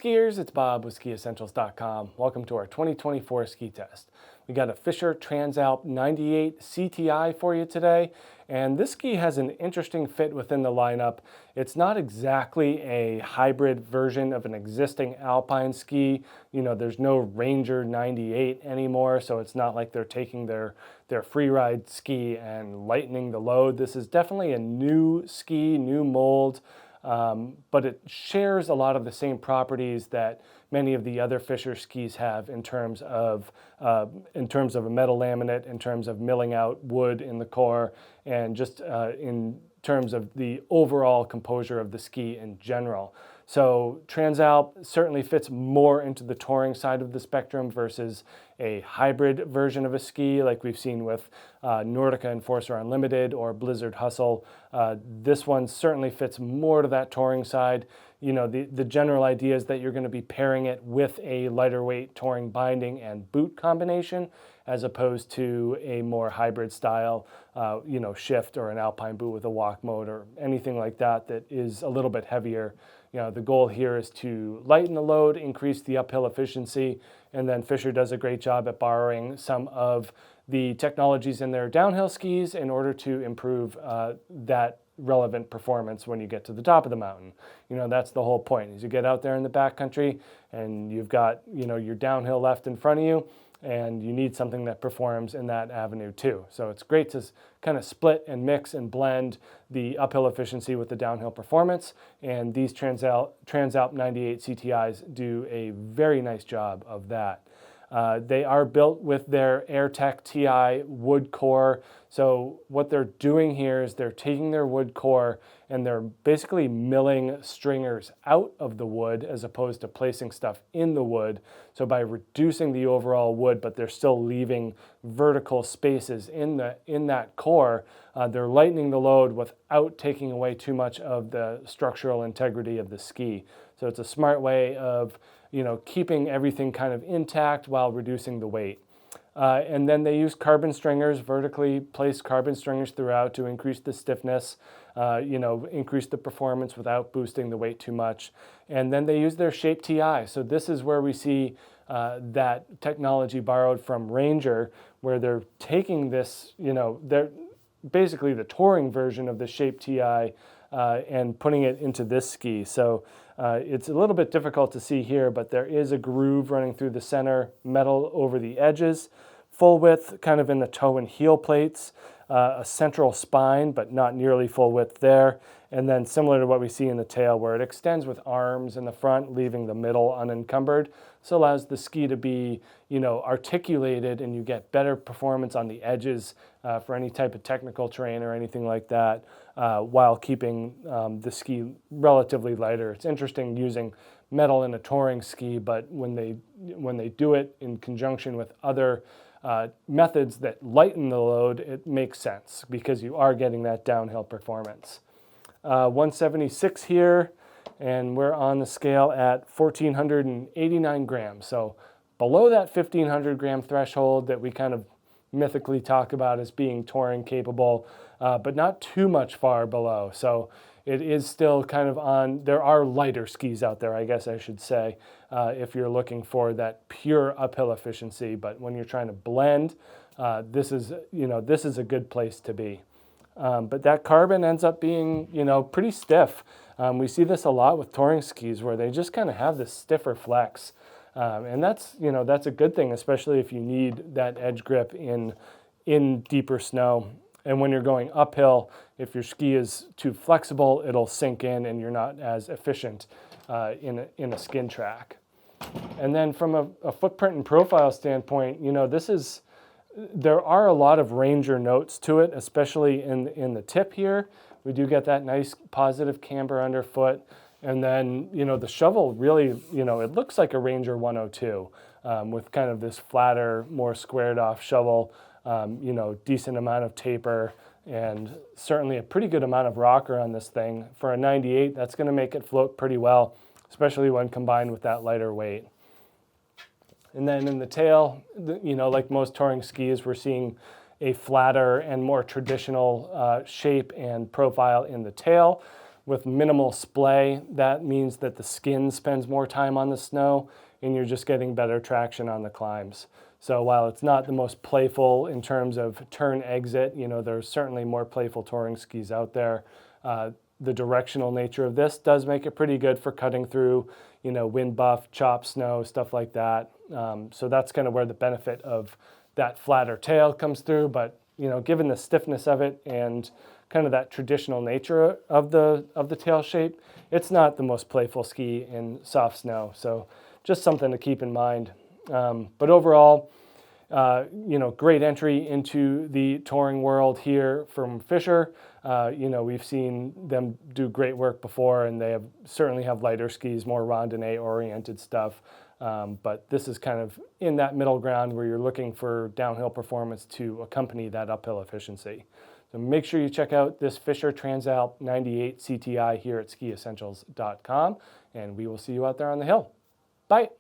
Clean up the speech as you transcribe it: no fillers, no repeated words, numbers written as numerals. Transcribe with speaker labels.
Speaker 1: skiers, it's Bob with SkiEssentials.com. Welcome to our 2024 ski test. We got a Fischer Transalp 98 CTI for you today, and this ski has an interesting fit within the lineup. It's not exactly a hybrid version of an existing alpine ski. You know, there's no Ranger 98 anymore, so it's not like they're taking their free ride ski and lightening the load. This is definitely a new ski, new mold. But it shares a lot of the same properties that many of the other Fischer skis have in terms of a metal laminate, in terms of milling out wood in the core, and just in terms of the overall composure of the ski in general. So Transalp certainly fits more into the touring side of the spectrum versus a hybrid version of a ski like we've seen with Nordica Enforcer Unlimited or Blizzard Hustle. This one certainly fits more to that touring side. You know, the general idea is that you're going to be pairing it with a lighter weight touring binding and boot combination as opposed to a more hybrid style, shift or an alpine boot with a walk mode or anything like that that is a little bit heavier. You know, the goal here is to lighten the load, increase the uphill efficiency, and then Fischer does a great job at borrowing some of the technologies in their downhill skis in order to improve that relevant performance when you get to the top of the mountain. You know, that's the whole point, is you get out there in the backcountry and you've got, your downhill left in front of you, and you need something that performs in that avenue too. So it's great to kind of split and mix and blend the uphill efficiency with the downhill performance, and these Transalp 98 CTIs do a very nice job of that. They are built with their AirTech TI wood core. So what they're doing here is they're taking their wood core and they're basically milling stringers out of the wood as opposed to placing stuff in the wood. So by reducing the overall wood, but they're still leaving vertical spaces in that core, they're lightening the load without taking away too much of the structural integrity of the ski. So it's a smart way of keeping everything kind of intact while reducing the weight. And then they use carbon stringers, vertically placed carbon stringers throughout to increase the stiffness, increase the performance without boosting the weight too much. And then they use their Shape TI. So this is where we see that technology borrowed from Ranger, where they're taking this, they're basically the touring version of the Shape TI and putting it into this ski. So it's a little bit difficult to see here, but there is a groove running through the center, metal over the edges, full width kind of in the toe and heel plates, a central spine, but not nearly full width there. And then similar to what we see in the tail, where it extends with arms in the front, leaving the middle unencumbered. So allows the ski to be, articulated, and you get better performance on the edges for any type of technical terrain or anything like that, while keeping the ski relatively lighter. It's interesting using metal in a touring ski, but when they do it in conjunction with other methods that lighten the load, it makes sense because you are getting that downhill performance. 176 here, and we're on the scale at 1,489 grams. So below that 1,500 gram threshold that we kind of mythically talk about as being touring capable, but not too much far below. So it is still kind of on, there are lighter skis out there, I guess I should say, if you're looking for that pure uphill efficiency. But when you're trying to blend, this is a good place to be. But that carbon ends up being, pretty stiff. We see this a lot with touring skis where they just kind of have this stiffer flex. And that's a good thing, especially if you need that edge grip in deeper snow. And when you're going uphill, if your ski is too flexible, it'll sink in and you're not as efficient in a skin track. And then from a footprint and profile standpoint, there are a lot of Ranger notes to it, especially in the tip here. We do get that nice positive camber underfoot. And then, the shovel really, it looks like a Ranger 102 with kind of this flatter, more squared off shovel, decent amount of taper, and certainly a pretty good amount of rocker on this thing. For a 98, that's going to make it float pretty well, especially when combined with that lighter weight. And then in the tail, like most touring skis, we're seeing a flatter and more traditional shape and profile in the tail. with minimal splay, that means that the skin spends more time on the snow and you're just getting better traction on the climbs. So while it's not the most playful in terms of turn exit, there's certainly more playful touring skis out there. The directional nature of this does make it pretty good for cutting through, wind buff, chop snow, stuff like that. So that's kind of where the benefit of that flatter tail comes through. But, given the stiffness of it and kind of that traditional nature of the tail shape, it's not the most playful ski in soft snow. So just something to keep in mind. But overall, great entry into the touring world here from Fischer. We've seen them do great work before, and they certainly have lighter skis, more randonnée-oriented stuff. But this is kind of in that middle ground where you're looking for downhill performance to accompany that uphill efficiency. So make sure you check out this Fischer Transalp 98 CTI here at skiessentials.com, and we will see you out there on the hill. Bye.